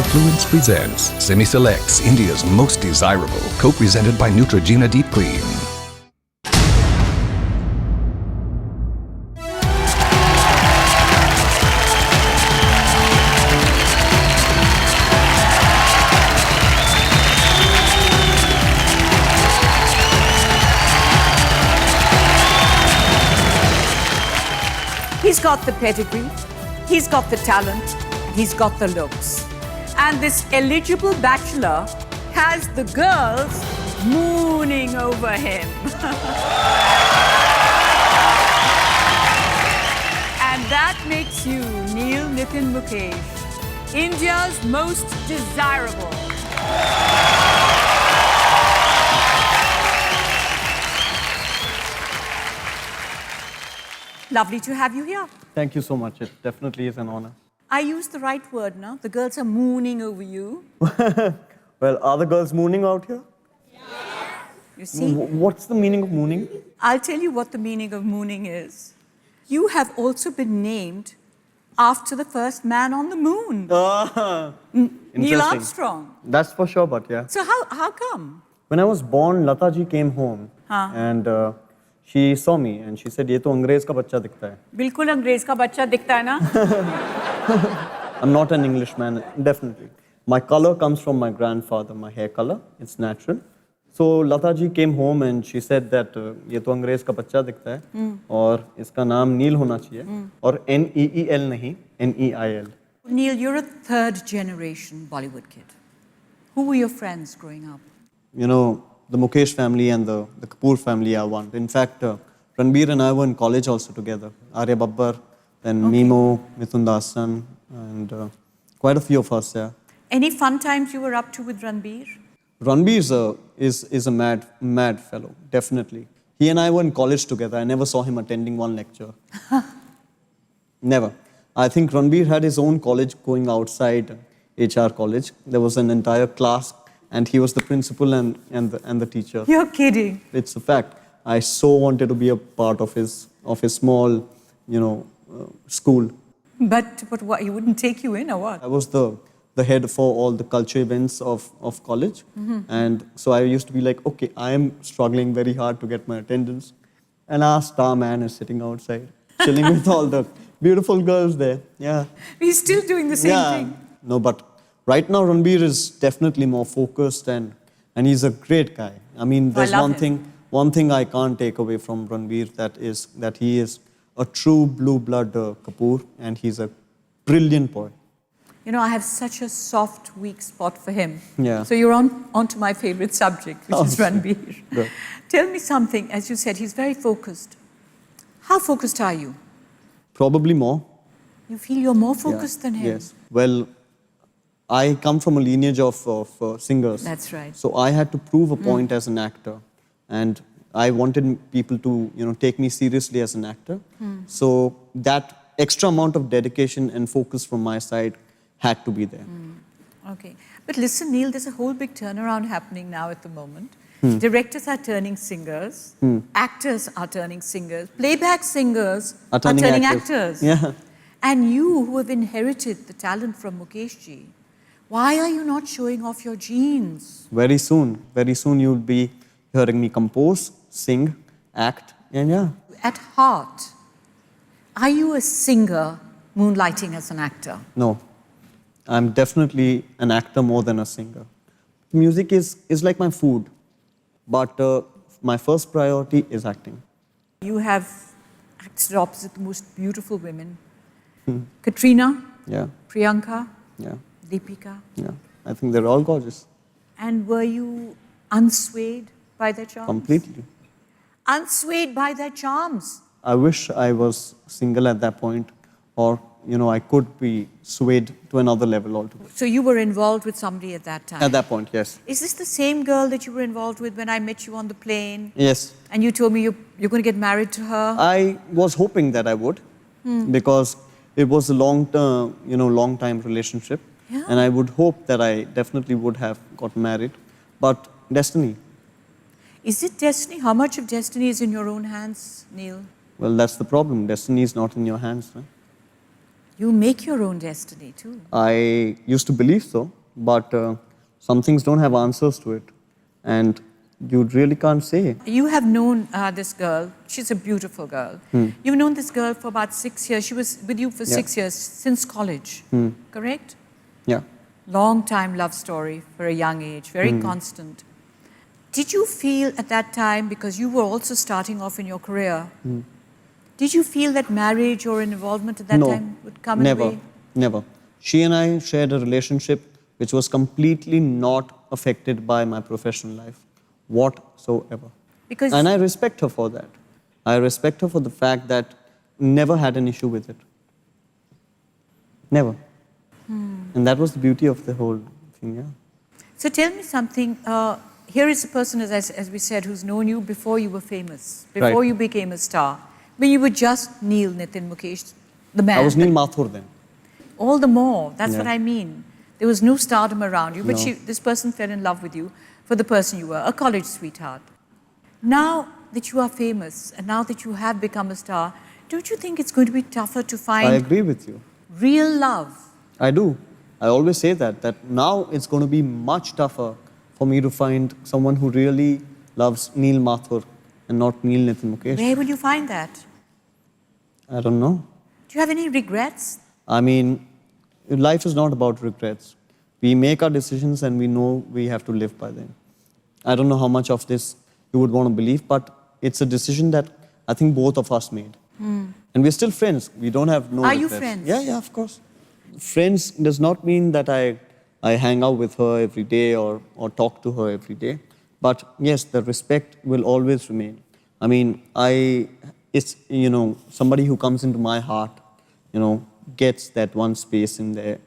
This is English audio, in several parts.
Confluence presents Semi Selects India's Most Desirable, co-presented by Neutrogena Deep Clean. He's got the pedigree, he's got the talent, he's got the looks. And this eligible bachelor has the girls mooning over him. And that makes you Neil Nitin Mukesh, India's most desirable. Lovely to have you here. Thank you so much. It definitely is an honor. I used the right word now. The girls are mooning over you. Well, are the girls mooning out here? You see? What's the meaning of mooning? I'll tell you what the meaning of mooning is. You have also been named after the first man on the moon. Neil Interesting. Armstrong. That's for sure, but yeah. So how come? When I was born, Lata ji came home and she saw me and she said, "ये तो अंग्रेज का बच्चा दिखता है." बिल्कुल अंग्रेज का बच्चा दिखता है ना? I'm not an Englishman, definitely. My color comes from my grandfather, my hair color. It's natural. So Lata ji came home and she said that ये तो अंग्रेज का बच्चा दिखता है और इसका नाम नील होना चाहिए और N-E-E-L नहीं, N-E-I-L. Neil, you're a third generation Bollywood kid. Who were your friends growing up? You know, the Mukesh family and the Kapoor family are one. In fact, Ranbir and I were in college also together. Arya Babbar, then Mimo, Mithun Dasan, and quite a few of us, yeah. Any fun times you were up to with Ranbir? Ranbir is a mad fellow, definitely. He and I were in college together. I never saw him attending one lecture. Never. I think Ranbir had his own college going outside HR college. There was an entire class and he was the principal and the teacher. You're kidding. It's a fact. I so wanted to be a part of his small, school. But what, he wouldn't take you in or what? I was the head for all the culture events of college. And so I used to be like, okay, I am struggling very hard to get my attendance. And our star man is sitting outside, chilling with all the beautiful girls there. Yeah. He's still doing the same thing. No, but right now Ranbir is definitely more focused and he's a great guy. I mean, there's one thing I can't take away from Ranbir, that he is a true blue blood Kapoor and he's a brilliant boy. You know, I have such a soft, weak spot for him. Yeah. So you're on to my favorite subject, which is Ranbir. Good. Tell me something. As you said, he's very focused. How focused are you? Probably more. You feel you're more focused than him? Yes. Well, I come from a lineage of singers. That's right. So I had to prove a point as an actor. And I wanted people to, take me seriously as an actor. So that extra amount of dedication and focus from my side had to be there. Okay. But listen, Neil, there's a whole big turnaround happening now at the moment. Directors are turning singers. Actors are turning singers. Playback singers are turning actors. Yeah. And you, who have inherited the talent from Mukesh ji, why are you not showing off your genes? Very soon you'll be hearing me compose, sing, act, and yeah. At heart, are you a singer moonlighting as an actor? No, I'm definitely an actor more than a singer. Music is like my food, but my first priority is acting. You have acted opposite the most beautiful women. Katrina, Yeah, Priyanka, yeah, Deepika. yeah. I think they're all gorgeous. And were you unswayed by their charms? Completely. Unswayed by their charms. I wish I was single at that point, or I could be swayed to another level altogether. So you were involved with somebody at that time? At that point, yes. Is this the same girl that you were involved with when I met you on the plane? Yes. And you told me you're going to get married to her? I was hoping that I would, because it was a long time relationship, Yeah. and I would hope that I definitely would have gotten married, but destiny. Is it destiny? How much of destiny is in your own hands, Neil? Well, that's the problem. Destiny is not in your hands. Right? You make your own destiny too. I used to believe so, but some things don't have answers to it, and you really can't say. You have known this girl. She's a beautiful girl. You've known this girl for about 6 years. She was with you for Yeah. 6 years, since college, correct? Yeah. Long time love story for a young age, very constant. Did you feel at that time, because you were also starting off in your career, did you feel that marriage or an involvement at that No, time would come in a never, way? never. She and I shared a relationship which was completely not affected by my professional life whatsoever. Because And I respect her for that. I respect her for the fact that never had an issue with it. Never. And that was the beauty of the whole thing, yeah. So tell me something. Here is a person, as we said, who's known you before you were famous, before Right. you became a star, when you were just Neil Nitin Mukesh, the man. I was Neil Mathur then. All the more. That's what Yeah. I mean. There was no stardom around you, but No. this person fell in love with you for the person you were, a college sweetheart. Now that you are famous and now that you have become a star, don't you think it's going to be tougher to I find agree with you. real love? I do. I always say that now it's going to be much tougher for me to find someone who really loves Neil Mathur and not Neil Nitin Mukesh. Where will you find that? I don't know. Do you have any regrets? I mean, life is not about regrets. We make our decisions and we know we have to live by them. I don't know how much of this you would want to believe, but it's a decision that I think both of us made. And we're still friends. We don't have no Are you regrets. friends? Yeah, of course. Friends does not mean that I hang out with her every day or talk to her every day. But yes, the respect will always remain. I mean, it's, somebody who comes into my heart, gets that one space in there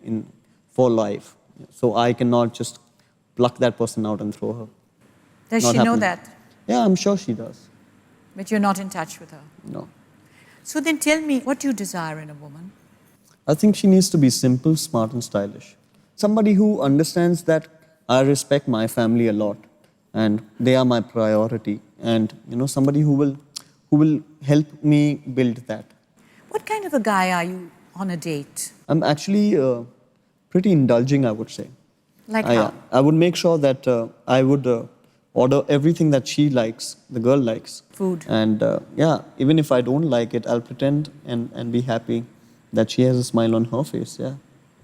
for life. So I cannot just pluck that person out and throw her. Does Not she know happening. that? Yeah, I'm sure she does. But you're not in touch with her. No. So then tell me, what do you desire in a woman? I think she needs to be simple, smart, and stylish. Somebody who understands that I respect my family a lot, and they are my priority. And somebody who will help me build that. What kind of a guy are you on a date? I'm actually pretty indulging, I would say. Like how? I would make sure that I would order everything that she likes, the girl likes. Food. And even if I don't like it, I'll pretend and be happy that she has a smile on her face, yeah.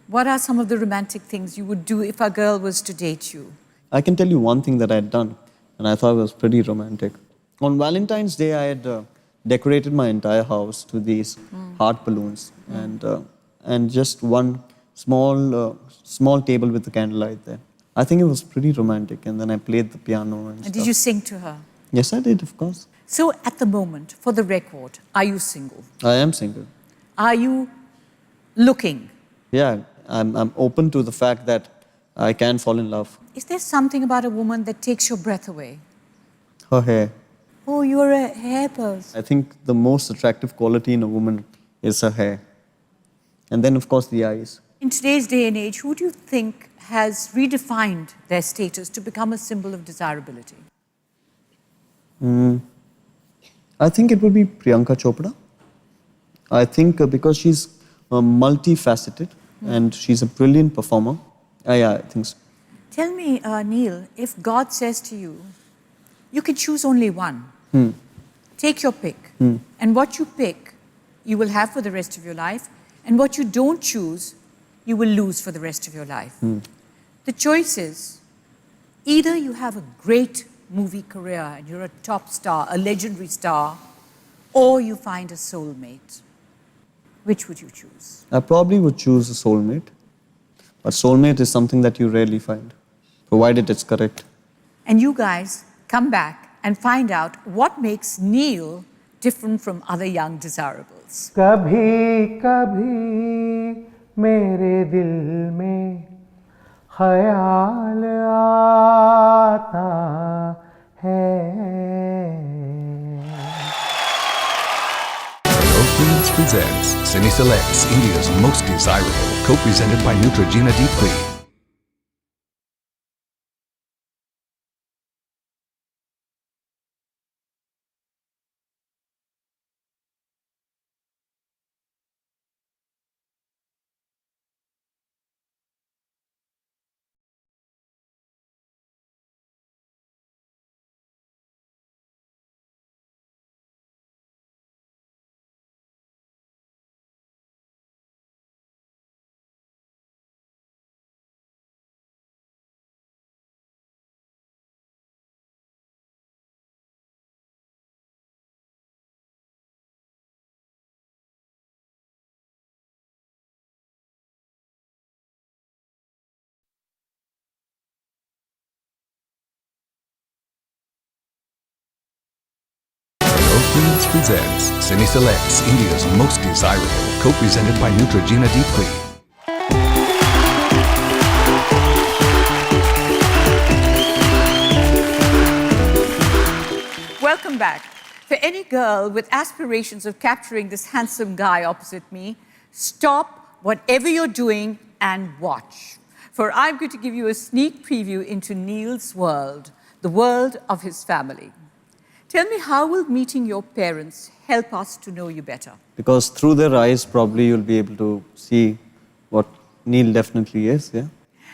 What are some of the romantic things you would do if a girl was to date you? I can tell you one thing that I had done, and I thought it was pretty romantic. On Valentine's Day, I had decorated my entire house to these heart balloons, and just one small table with a candlelight there. I think it was pretty romantic, and then I played the piano and And stuff. did you sing to her? Yes, I did, of course. So at the moment, for the record, are you single? I am single. Are you looking? Yeah, I'm open to the fact that I can fall in love. Is there something about a woman that takes your breath away? Her hair. Oh, you're a hair person. I think the most attractive quality in a woman is her hair. And then, of course, the eyes. In today's day and age, who do you think has redefined their status to become a symbol of desirability? I think it would be Priyanka Chopra. I think because she's multifaceted and she's a brilliant performer. Yeah, I think so. Tell me, Neil, if God says to you, you can choose only one, take your pick, and what you pick, you will have for the rest of your life, and what you don't choose, you will lose for the rest of your life. The choice is, either you have a great movie career and you're a top star, a legendary star, or you find a soulmate. Which would you choose? I probably would choose a soulmate. But soulmate is something that you rarely find, provided it's correct. And you guys come back and find out what makes Neil different from other young desirables. कभी कभी मेरे दिल में ख्याल आता है Queens presents Semi Selects India's Most Desirable, co-presented by Neutrogena Deep Clean. Queens presents Semi Selects, India's most desirable, co-presented by Neutrogena Deep Clean. Welcome back. For any girl with aspirations of capturing this handsome guy opposite me, stop whatever you're doing and watch. For I'm going to give you a sneak preview into Neil's world, the world of his family. Tell me, how will meeting your parents help us to know you better? Because through their eyes, probably you'll be able to see what Neil definitely is, yeah?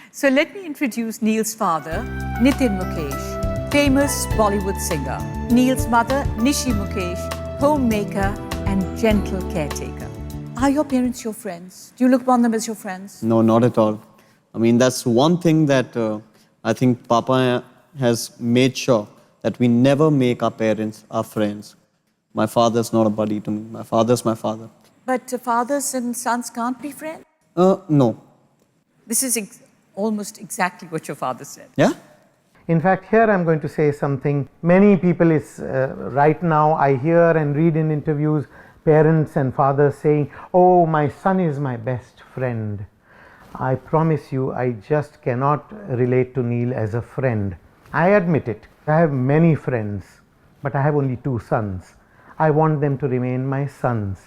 So let me introduce Neil's father, Nitin Mukesh, famous Bollywood singer. Neil's mother, Nishi Mukesh, homemaker and gentle caretaker. Are your parents your friends? Do you look upon them as your friends? No, not at all. I mean, that's one thing that I think Papa has made sure that we never make our parents our friends. My father's not a buddy to me. My father's my father. But fathers and sons can't be friends? No. This is almost exactly what your father said. Yeah? In fact, here I'm going to say something. Many people right now I hear and read in interviews parents and fathers saying, "Oh, my son is my best friend." I promise you, I just cannot relate to Neil as a friend. I admit it. I have many friends, but I have only 2 sons. I want them to remain my sons.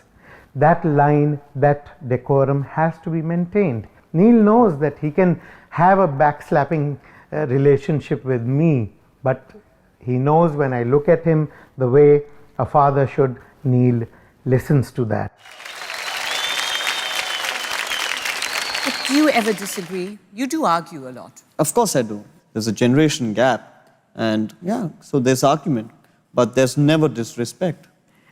That line, that decorum has to be maintained. Neil knows that he can have a backslapping relationship with me, but he knows when I look at him the way a father should, Neil listens to that. But do you ever disagree? You do argue a lot. Of course I do. There's a generation gap. And yeah, so there's argument. But there's never disrespect.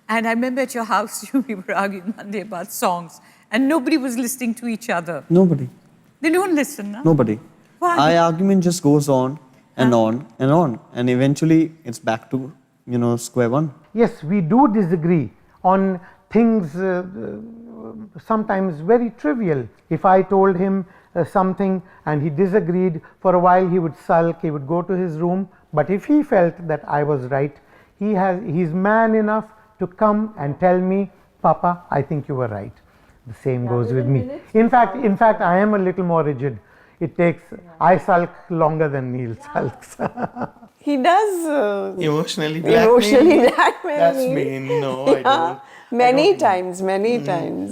And I remember at your house, we were arguing one day about songs, and nobody was listening to each other. Nobody. They don't listen, no? Nobody. Why? Our argument just goes on and on and on. And eventually it's back to, square one. Yes, we do disagree on things sometimes very trivial. If I told him something and he disagreed, for a while he would sulk, he would go to his room. But if he felt that I was right, he's man enough to come and tell me, "Papa, I think you were right." The same goes with me. In fact, I am a little more rigid. It takes, I sulk longer than Neil sulks. He does emotionally blackmail That's me. mean. No, I don't. Many times,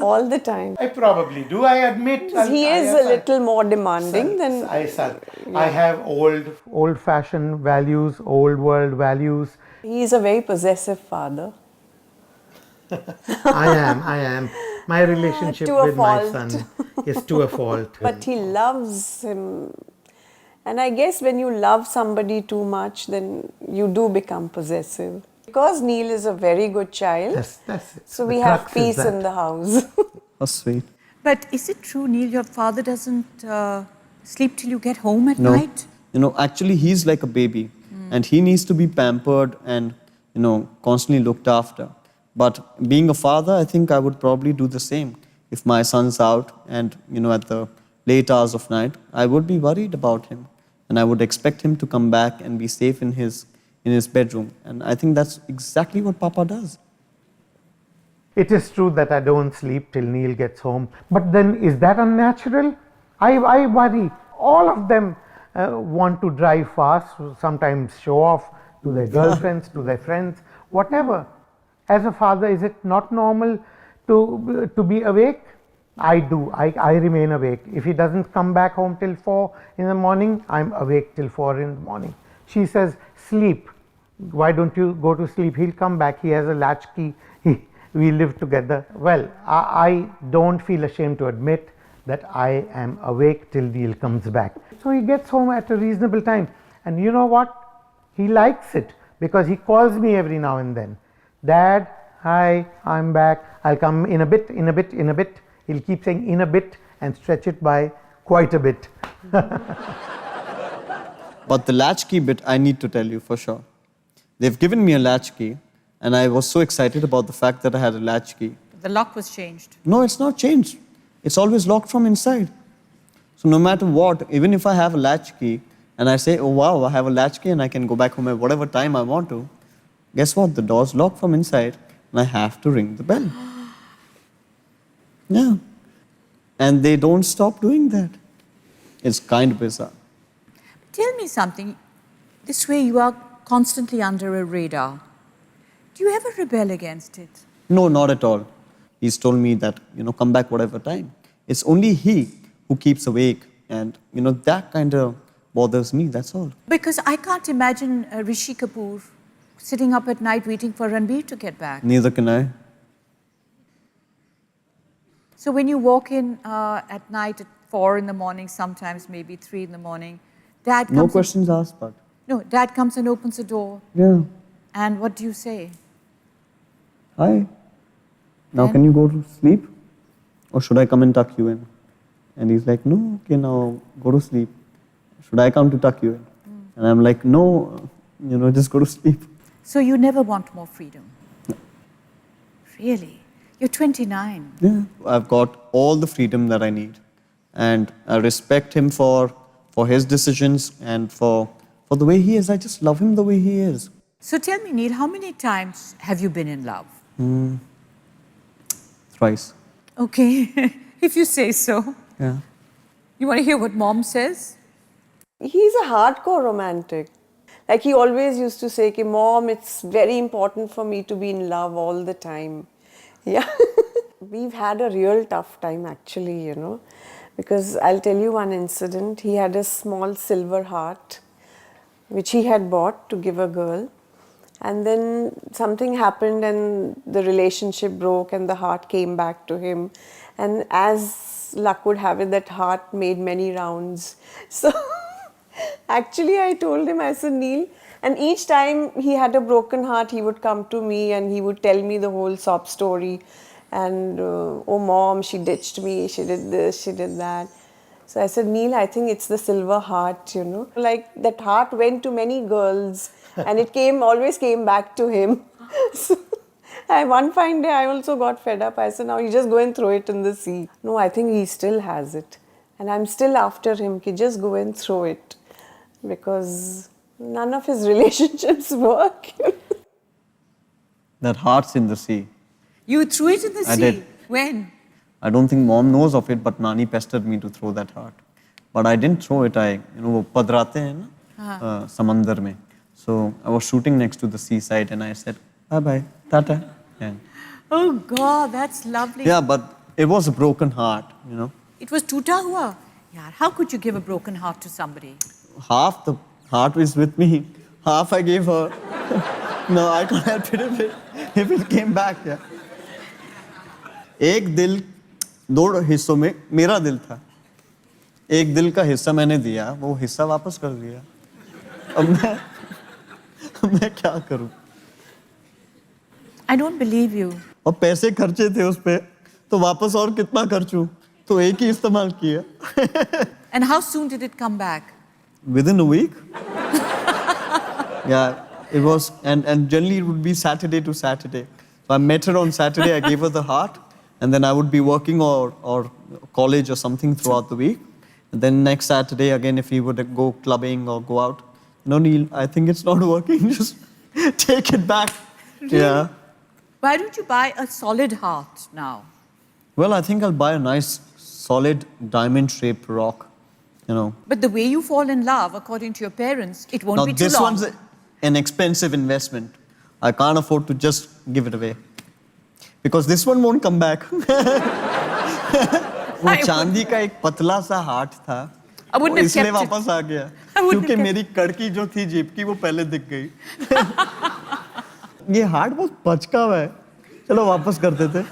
all the time. I probably do. I admit. He is a little more demanding than. I have old-fashioned values, old world values. He is a very possessive father. I am. My relationship To a with my fault. son is to a fault. But he loves him. And I guess when you love somebody too much, then you do become possessive. Because Neil is a very good child, That's it. so The we have crux is peace that. in the house. How sweet. But is it true, Neil, your father doesn't sleep till you get home at No. night? Actually he's like a baby. And he needs to be pampered and, constantly looked after. But being a father, I think I would probably do the same. If my son's out and, at the late hours of night, I would be worried about him. And I would expect him to come back and be safe in his bedroom. And I think that's exactly what Papa does. It is true that I don't sleep till Neil gets home. But then is that unnatural? I worry. All of them want to drive fast, sometimes show off to their girlfriends, to their friends, whatever. As a father, is it not normal to be awake? I do. I remain awake. If he doesn't come back home till 4 in the morning, I'm awake till 4 in the morning. She says, "Sleep. Why don't you go to sleep? He'll come back. He has a latchkey. We live together." Well, I don't feel ashamed to admit that I am awake till Neil comes back. So he gets home at a reasonable time. And you know what? He likes it because he calls me every now and then. "Dad, hi, I'm back. I'll come in a bit, in a bit, in a bit." He'll keep saying "in a bit" and stretch it by quite a bit. But the latchkey bit, I need to tell you for sure. They've given me a latchkey, and I was so excited about the fact that I had a latchkey. The lock was changed. No, it's not changed. It's always locked from inside. So no matter what, even if I have a latchkey, and I say, "Oh wow, I have a latchkey and I can go back home at whatever time I want to," guess what? The door's locked from inside. and I have to ring the bell. Yeah. And they don't stop doing that. It's kind of bizarre. Tell me something. This way you are constantly under a radar. Do you ever rebel against it? No, not at all. He's told me that, come back whatever time. It's only he who keeps awake. And, that kind of bothers me, that's all. Because I can't imagine Rishi Kapoor sitting up at night waiting for Ranbir to get back. Neither can I. So when you walk in at night at 4 in the morning, sometimes maybe 3 in the morning, Dad comes No questions asked, but. No, Dad comes and opens the door. Yeah. And what do you say? Hi. Now Then? can you go to sleep? Or should I come and tuck you in? And he's like, no, okay, now go to sleep. Should I come to tuck you in? And I'm like, no, just go to sleep. So you never want more freedom? No. Really? You're 29. Yeah. I've got all the freedom that I need. And I respect him for his decisions and for the way he is. I just love him the way he is. So tell me, Neil, how many times have you been in love? Thrice. Okay, if you say so. Yeah. You want to hear what Mom says? He's a hardcore romantic. Like he always used to say, "Ki, Mom, it's very important for me to be in love all the time." Yeah. We've had a real tough time actually, because I'll tell you one incident. He had a small silver heart, which he had bought to give a girl. And then something happened and the relationship broke and the heart came back to him. And as luck would have it, that heart made many rounds. So actually I told him, I said, Neil, and each time he had a broken heart, he would come to me and he would tell me the whole sob story. And, oh Mom, she ditched me, she did this, she did that. So I said, Neil, I think it's the silver heart, Like that heart went to many girls and it always came back to him. So one fine day I also got fed up. I said, now you just go and throw it in the sea. No, I think he still has it. And I'm still after him, ki just go and throw it. Because none of his relationships work. That heart's in the sea. You threw it in the sea? I did. When? I don't think Mom knows of it, but Nani pestered me to throw that heart. But I didn't throw it. वो पधराते हैं ना समंदर में. So I was shooting next to the seaside and I said, bye-bye, tata. Yeah. Oh God, that's lovely. Yeah, but it was a broken heart, It was toota hua. Yeah, how could you give a broken heart to somebody? Half the heart is with me, half I gave her. No, I can't help it if it came back. Yeah. एक दिल दो हिस्सों में मेरा दिल था. एक दिल का हिस्सा मैंने दिया, वो हिस्सा वापस कर दिया. अब मैं क्या करूं? I don't believe you. और पैसे खर्चे थे उस पे, तो वापस और कितना खर्चूं? तो एक ही इस्तेमाल किया. And how soon did it come back? Within a week. Yeah, it was, and generally it would be Saturday to Saturday. So I met her on Saturday, I gave her the heart, and then I would be working or college or something throughout the week. And then next Saturday, again, if we would go clubbing or go out, no, Neil, I think it's not working, just take it back. Really? Yeah. Why don't you buy a solid heart now? Well, I think I'll buy a nice, solid, diamond-shaped rock, But the way you fall in love, according to your parents, it won't Now, be too this long. one's an expensive investment. I can't afford to just give it away. Because this one won't come back. वो चांदी का एक पतला सा heart था, वो इसलिए वापस आ गया क्योंकि मेरी कड़की जो थी जेब की वो पहले दिख गई. ये हार्ट बहुत पचका हुआ है, चलो वापस कर देते.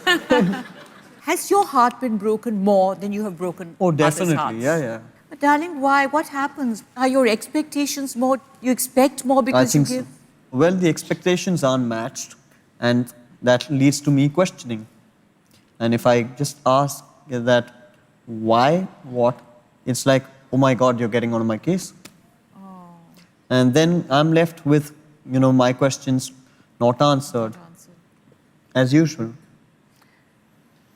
Has your heart been broken more than you have broken Oh, others' definitely, hearts? yeah. But darling, why? What happens? Are your expectations more? You expect more I because you think give? so. Well, the expectations aren't matched, and that leads to me questioning. And if I just ask that, why, what, it's like, oh my God, you're getting on my case. Oh. And then I'm left with, my questions not answered, as usual.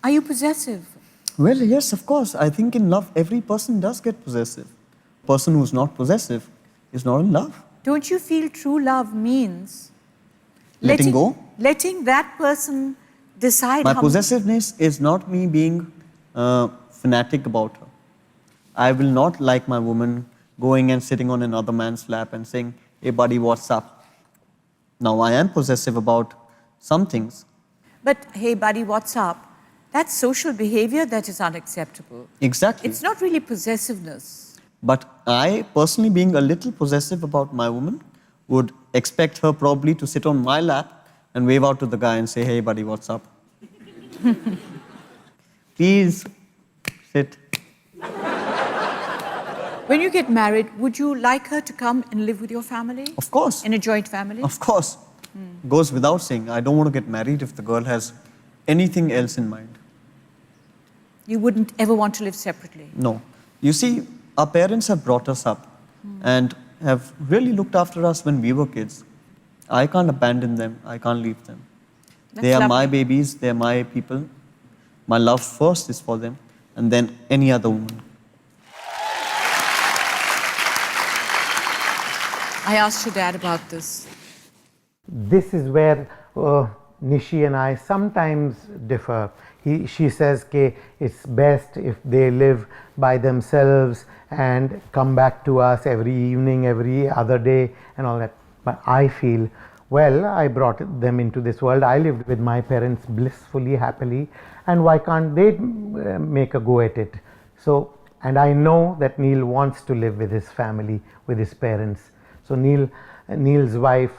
Are you possessive? Well, yes, of course. I think in love, every person does get possessive. A person who's not possessive is not in love. Don't you feel true love means Letting go? letting that person decide My how possessiveness is not me being fanatic about her. I will not like my woman going and sitting on another man's lap and saying, hey buddy, what's up? Now, I am possessive about some things. But hey, buddy, what's up? That's social behavior that is unacceptable. Exactly. It's not really possessiveness. But I, personally being a little possessive about my woman, would expect her probably to sit on my lap and wave out to the guy and say, hey buddy, what's up? Please sit. When you get married, would you like her to come and live with your family? Of course. In a joint family? Of course. Goes without saying, I don't want to get married if the girl has anything else in mind. You wouldn't ever want to live separately? No. You see, our parents have brought us up and have really looked after us when we were kids. I can't abandon them. I can't leave them. They That's are my lovely. babies. They are my people. My love first is for them, and then any other woman. I asked your dad about this. This is where Nishi and I sometimes differ. She says that it's best if they live by themselves and come back to us every evening, every other day and all that. But I feel, well, I brought them into this world. I lived with my parents blissfully, happily, and why can't they make a go at it? So, and I know that Neil wants to live with his family, with his parents. So Neil's wife,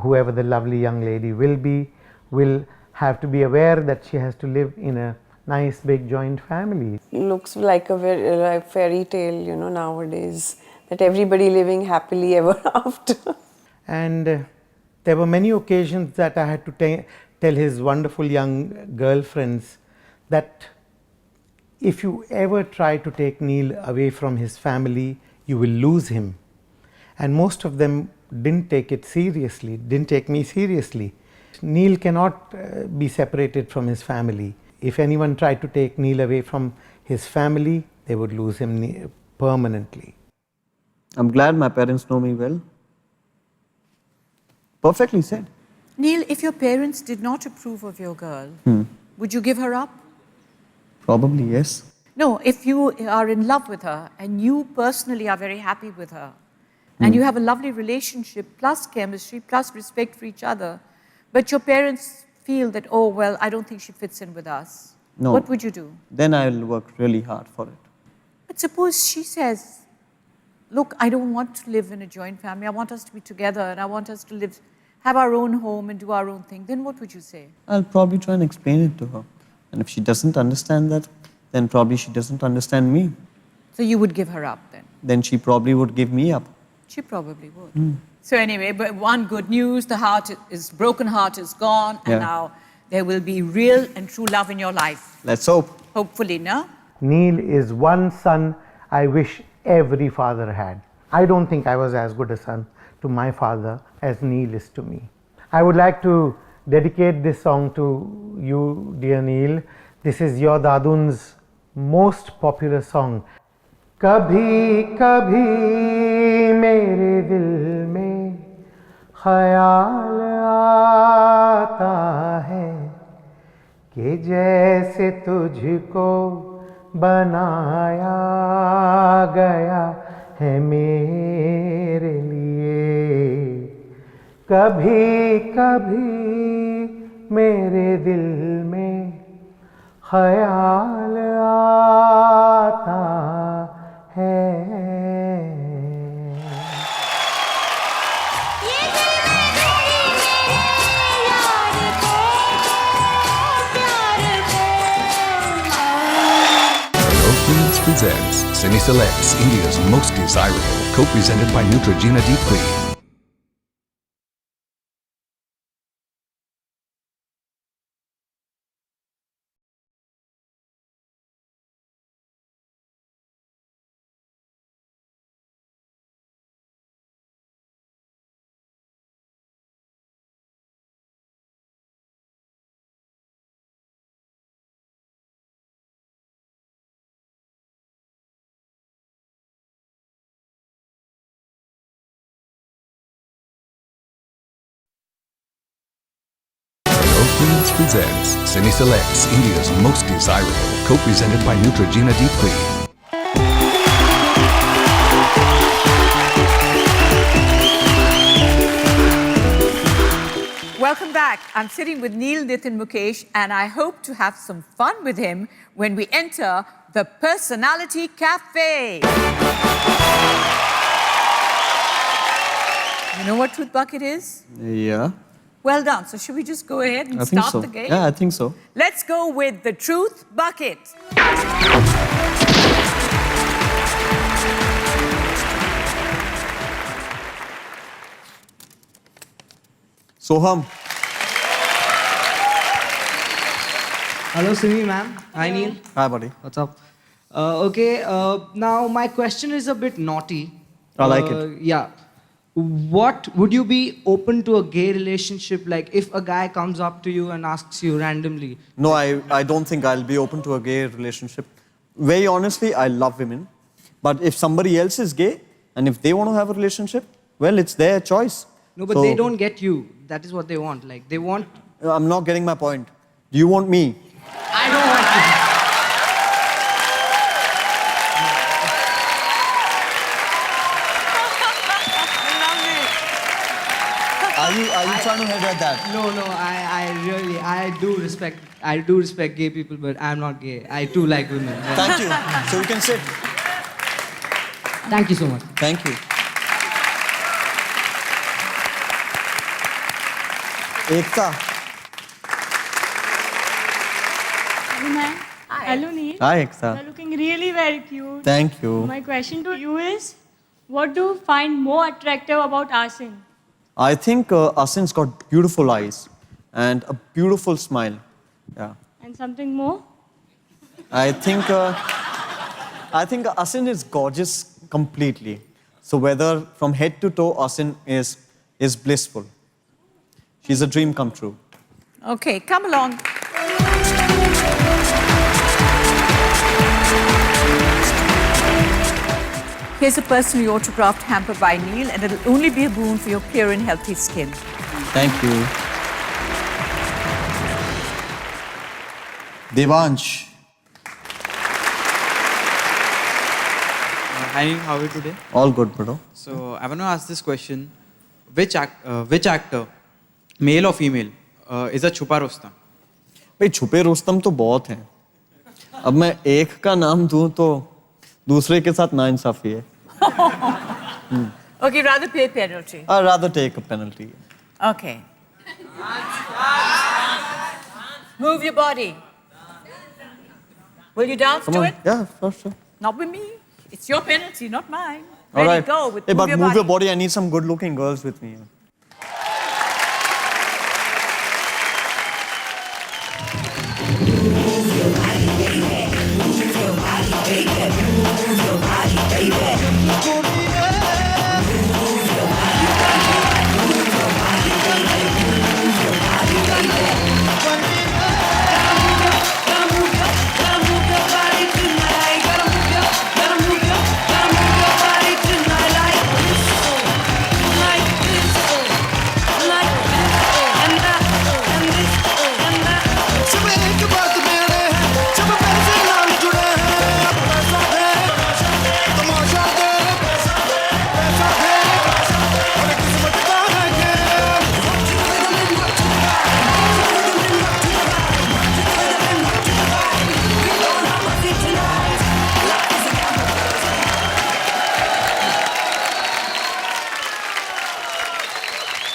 whoever the lovely young lady will be, will have to be aware that she has to live in a nice big joint family. Looks like a very like fairy tale, you know, nowadays, that everybody living happily ever after. And there were many occasions that I had to tell his wonderful young girlfriends that if you ever try to take Neil away from his family, you will lose him. And most of them didn't take it seriously, didn't take me seriously. Neil cannot be separated from his family. If anyone tried to take Neil away from his family, they would lose him permanently. I'm glad my parents know me well. Perfectly said. Neil, if your parents did not approve of your girl, would you give her up? Probably, yes. No, if you are in love with her and you personally are very happy with her and you have a lovely relationship plus chemistry plus respect for each other, but your parents feel that, oh, well, I don't think she fits in with us. No. What would you do? Then I'll work really hard for it. But suppose she says, look, I don't want to live in a joint family. I want us to be together and I want us to live, have our own home and do our own thing. Then what would you say? I'll probably try and explain it to her. And if she doesn't understand that, then probably she doesn't understand me. So you would give her up then? Then she probably would give me up. She probably would. So anyway, but one good news, the broken heart is gone, and Yeah. now there will be real and true love in your life. Let's hope. Hopefully, no? Neil is one son I wish every father had. I don't think I was as good a son to my father as Neil is to me. I would like to dedicate this song to you, dear Neil. This is your Dadun's most popular song. कभी कभी मेरे दिल में ख्याल आता है कि जैसे तुझको बनाया गया है मेरे लिए कभी कभी मेरे दिल में ख्याल आता है Philippines presents Semi Selects, India's most desirable, co-presented by Neutrogena Deep Clean. Twins presents Cine Selects, India's most desirable, co-presented by Neutrogena Deep Clean. Welcome back. I'm sitting with Nitin Mukesh, and I hope to have some fun with him when we enter the Personality Cafe. You know what Truth Bucket is? Yeah, Well done. So should we just go ahead and I think start so. the game? Yeah, I think so. Let's go with the Truth Bucket. Soham, Hello, Simi ma'am. Hi, Neil. hi buddy. What's up? Now my question is a bit naughty. I like it. Yeah. What would you be open to a gay relationship? Like if a guy comes up to you and asks you randomly. No, I don't think I'll be open to a gay relationship. Very honestly, I love women. But if somebody else is gay and if they want to have a relationship, well, it's their choice. No, but So, they don't get you. That is what they want. Like they want. I'm not getting my point. Do you want me? I don't want you. Are you trying to head at that? No, I do respect gay people, but I'm not gay. I too like women. Yeah. Thank you. So you can sit. Thank you so much. Thank you. Ekta. Hello, ma'am. Hello, Neil. Hi, Ekta. You're looking really very cute. Thank you. My question to you is, what do you find more attractive about Asin? I think Asin's got beautiful eyes and a beautiful smile. Yeah. And something more? I think Asin is gorgeous completely. So whether from head to toe, Asin is blissful. She's a dream come true. Okay, come along. Here's a personally autographed hamper by Neil, and it'll only be a boon for your clear and healthy skin. Thank you. Devansh. Hi, Neil, how are you today? All good, bro. So I want to ask this question: which actor, male or female, is a chupa Rustam? भाई छुपे रुस्तम तो बहुत हैं. अब मैं एक का नाम दूं तो दूसरे के साथ नाइंसाफी है. Okay, rather pay penalty. I'd rather take a penalty. Okay. Move your body. Will you dance Come to on. it? Yeah, sure. Not with me. It's your penalty, not mine. All Ready, right. go. With Hey, but your move body. your body. I need some good-looking girls with me.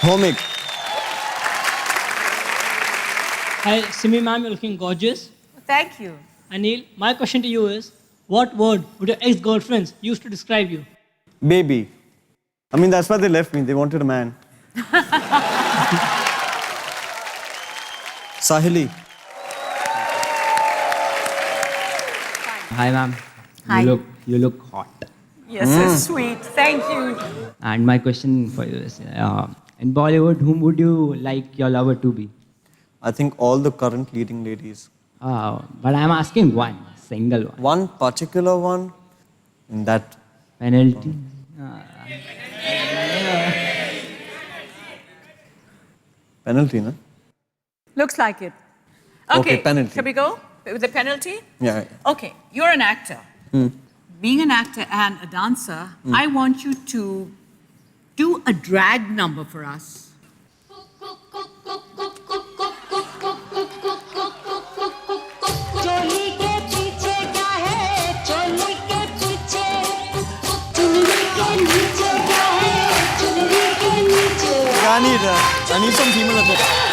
Homik. Hi, Simi ma'am, you're looking gorgeous. Thank you. Anil, my question to you is, what word would your ex-girlfriends use to describe you? Baby. I mean, that's why they left me. They wanted a man. Sahili. Hi, ma'am. Hi. You look hot. Yes, it's sweet. Thank you. And my question for you is, in Bollywood, whom would you like your lover to be? I think all the current leading ladies. But I'm asking one, single one. One particular one in that. Penalty. Penalty, na? Looks like it. Okay, penalty. Shall we go with the penalty? Yeah. Okay, you're an actor. Being an actor and a dancer, I want you to do a drag number for us. I need some female attention.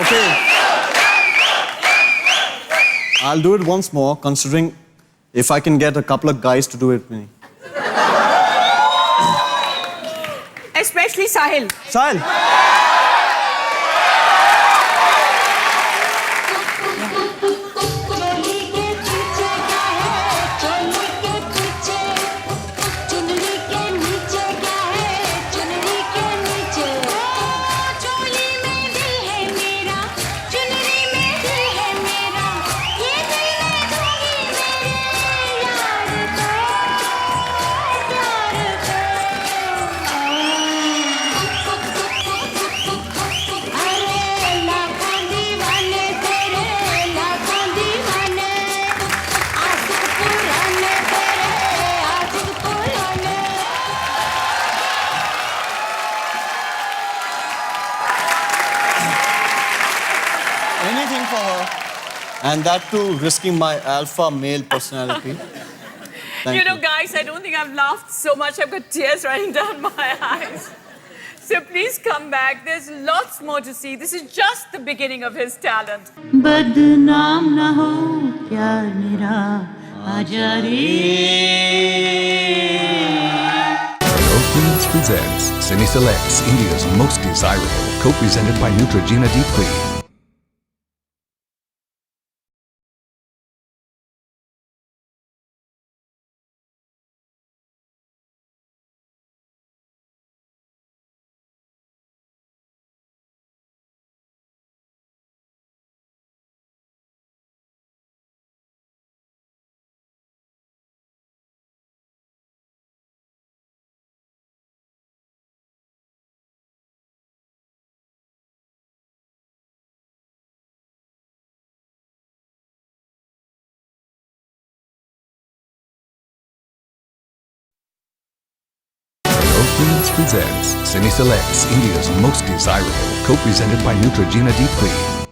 Okay. I'll do it once more, considering if I can get a couple of guys to do it with me. Especially Sahil. Sahil! Anything for her. And that too, risking my alpha male personality. Thank You know, guys, I don't think I've laughed so much. I've got tears running down my eyes. So please come back. There's lots more to see. This is just the beginning of his talent. बदनाम ना हो प्यार मेरा आजा रे Films presents Cine Selects, India's most desirable, co-presented by Neutrogena Deep Clean. Films presents Cine Selects, India's most desirable, co-presented by Neutrogena Deep Clean.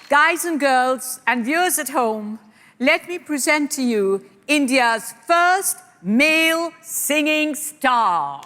Guys and girls and viewers at home, let me present to you India's first male singing star.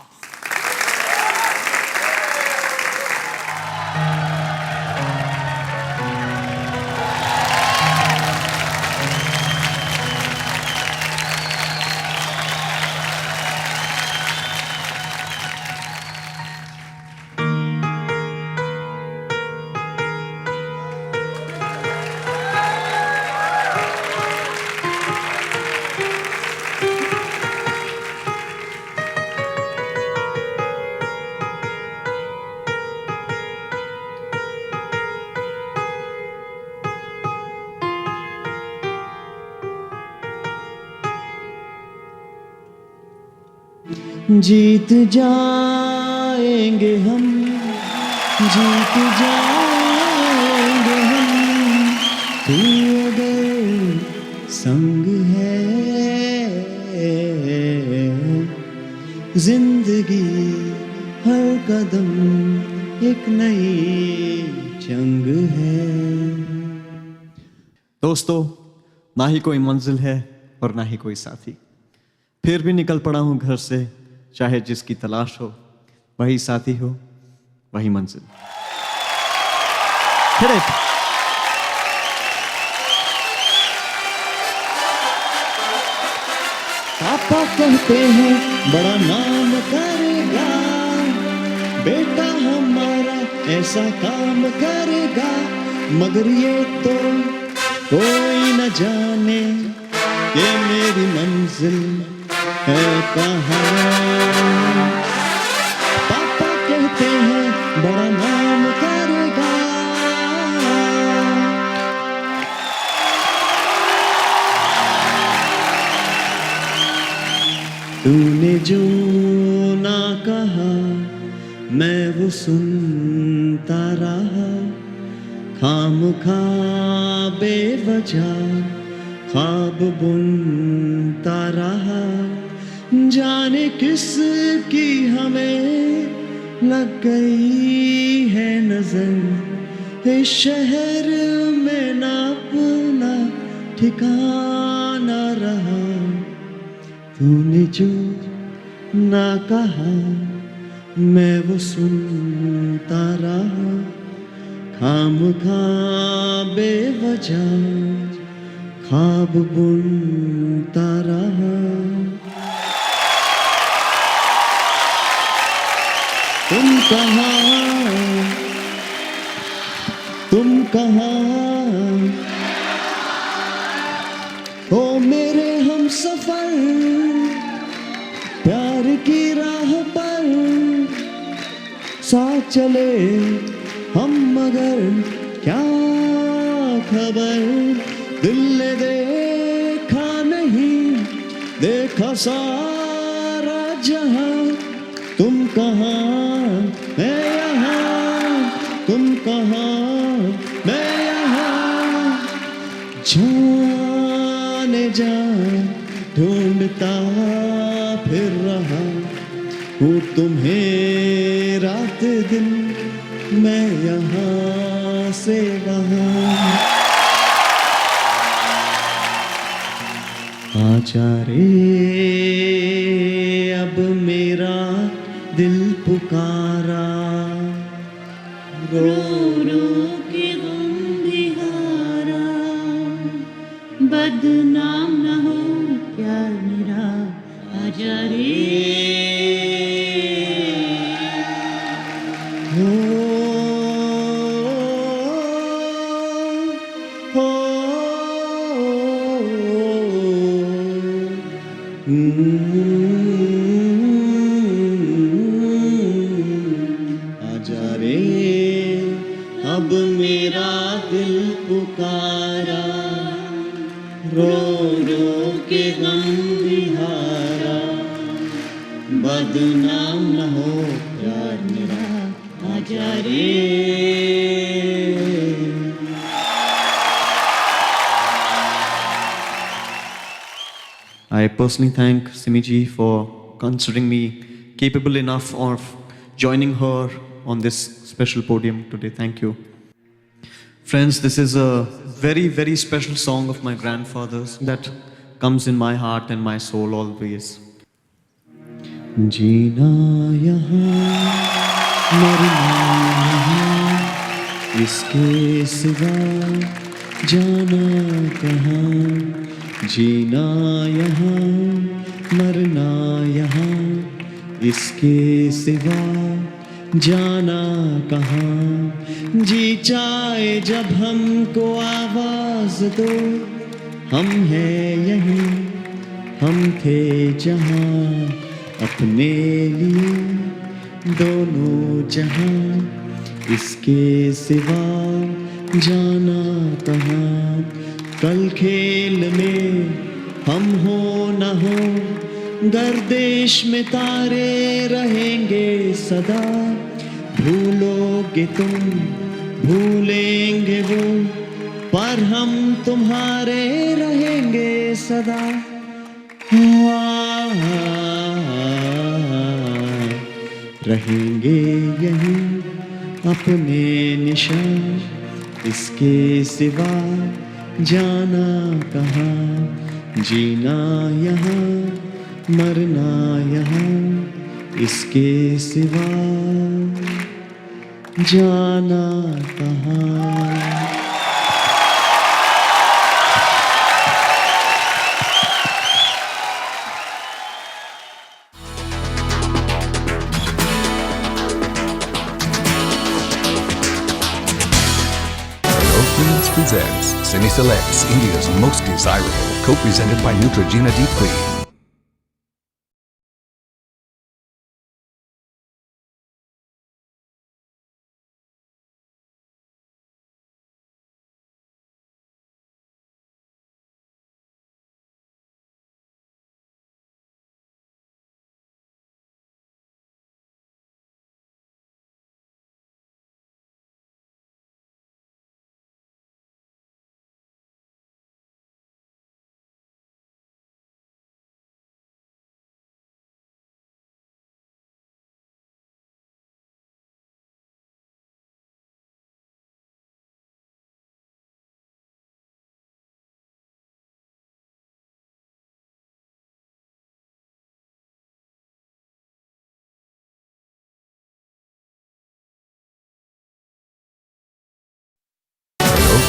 जीत जाएंगे हम जीत जाएंगे हम तू अगर संग है जिंदगी हर कदम एक नई जंग है दोस्तों, ना ही कोई मंजिल है और ना ही कोई साथी, फिर भी निकल पड़ा हूं घर से, चाहे जिसकी तलाश हो, वही साथी हो, वही मंजिल। Hit it. पापा कहते हैं बड़ा नाम करेगा, बेटा हमारा ऐसा काम करेगा, मगर ये तो कोई न जाने कि मेरी मंजिल है कहाँ। पापा कहते हैं बड़ा नाम करेगा। तूने जो ना कहा मैं वो सुनता रहा, खामखा बेवजह ख्वाब बुनता रहा, जाने किस की हमें लग गई है नजर, इस शहर में ना अपना ठिकाना रहा। तूने जो ना कहा मैं वो सुनता रहा, खामखा बेवजह ख्वाब बुनता रहा। तुम कहाँ हो मेरे हम सफर, प्यार की राह पर साथ चले हम, मगर क्या खबर, दिल ने देखा नहीं, देखा सारा जहां। तुम कहाँ मैं यहाँ, तुम कहाँ मैं यहाँ, जाने जा ढूंढता फिर रहा हूँ तुम्हें रात दिन, मैं यहाँ से वहाँ। आजा रे अब मेरा दिल पुकारा, रो रो के गम बिहारा, बदनाम न हो प्यार मेरा, आजा रे। आजा रे अब मेरा दिल पुकारा, रो रो के गम बिहारा, बदनाम न हो प्यार मेरा, आजा रे। I personally thank Simiji for considering me capable enough of joining her on this special podium today. Thank you. Friends, this is a very, very special song of my grandfather's that comes in my heart and my soul always. जीना यहाँ मरना यहाँ, इसके सिवा जाना कहाँ। जीना यहाँ मरना यहाँ, इसके सिवा जाना कहाँ। जी चाहे जब हमको आवाज दो, हम हैं यहीं हम थे जहाँ, अपने लिए दोनों जहाँ, इसके सिवा जाना कहाँ। कल खेल में हम हो न हो, गर्दिश में तारे रहेंगे सदा। भूलोगे तुम भूलेंगे वो, पर हम तुम्हारे रहेंगे सदा। रहेंगे यहीं अपने निशान, इसके सिवा जाना कहाँ, जीना यहाँ, मरना यहाँ, इसके सिवा जाना कहाँ. Queens presents Cine Selects, India's most desirable, co-presented by Neutrogena Deep Clean.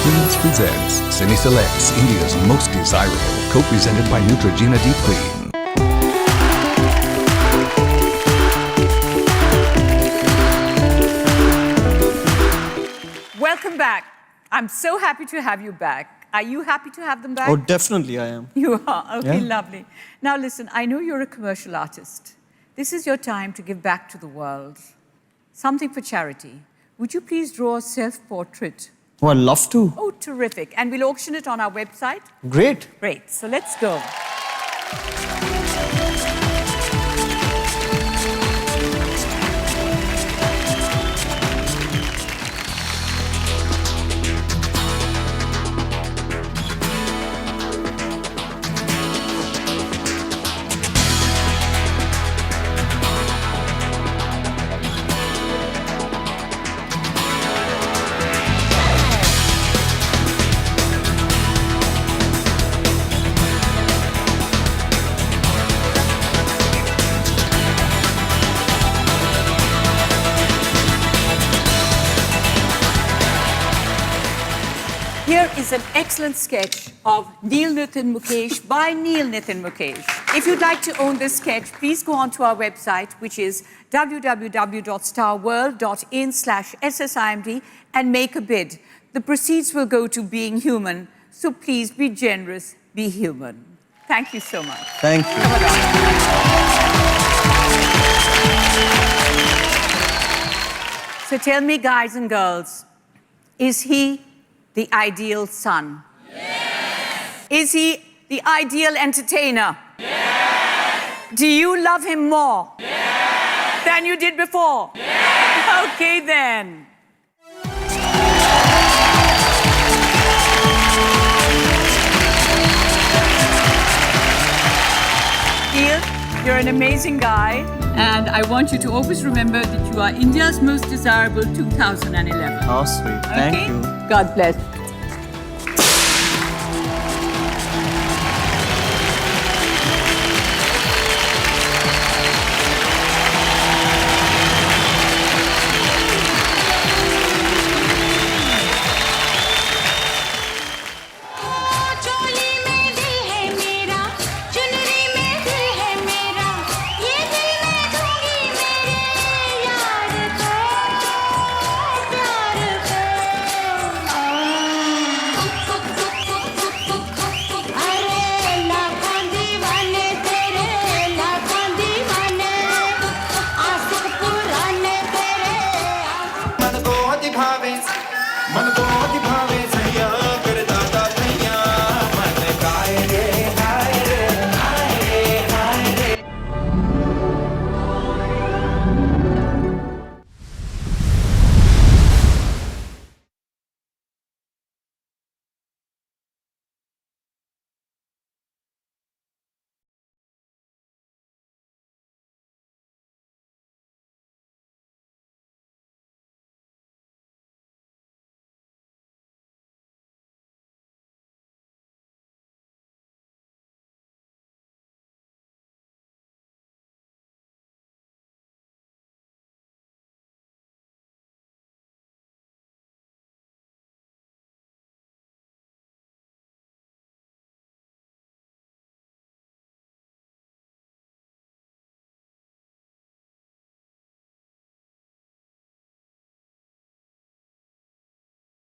Queens presents Cine Selects, India's most desirable, co-presented by Neutrogena Deep Clean. Welcome back. I'm so happy to have you back. Are you happy to have them back? Oh, definitely I am. You are? Okay, Yeah. lovely. Now listen, I know you're a commercial artist. This is your time to give back to the world. Something for charity. Would you please draw a self-portrait? Oh, I'd love to. Oh, terrific. And we'll auction it on our website. Great. Great. So let's go. Here is an excellent sketch of Neil Nitin Mukesh by Neil Nitin Mukesh. If you'd like to own this sketch, please go onto our website, which is www.starworld.in/SSIMD and make a bid. The proceeds will go to Being Human, so please be generous, be human. Thank you so much. Thank you. So tell me, guys and girls, is he the ideal son? Yes. Is he the ideal entertainer? Yes. Do you love him more? Yes. Than you did before? Yes. Okay then. Neil, you're an amazing guy, and I want you to always remember that you are India's most desirable 2011. How sweet. Thank Okay? you. God bless.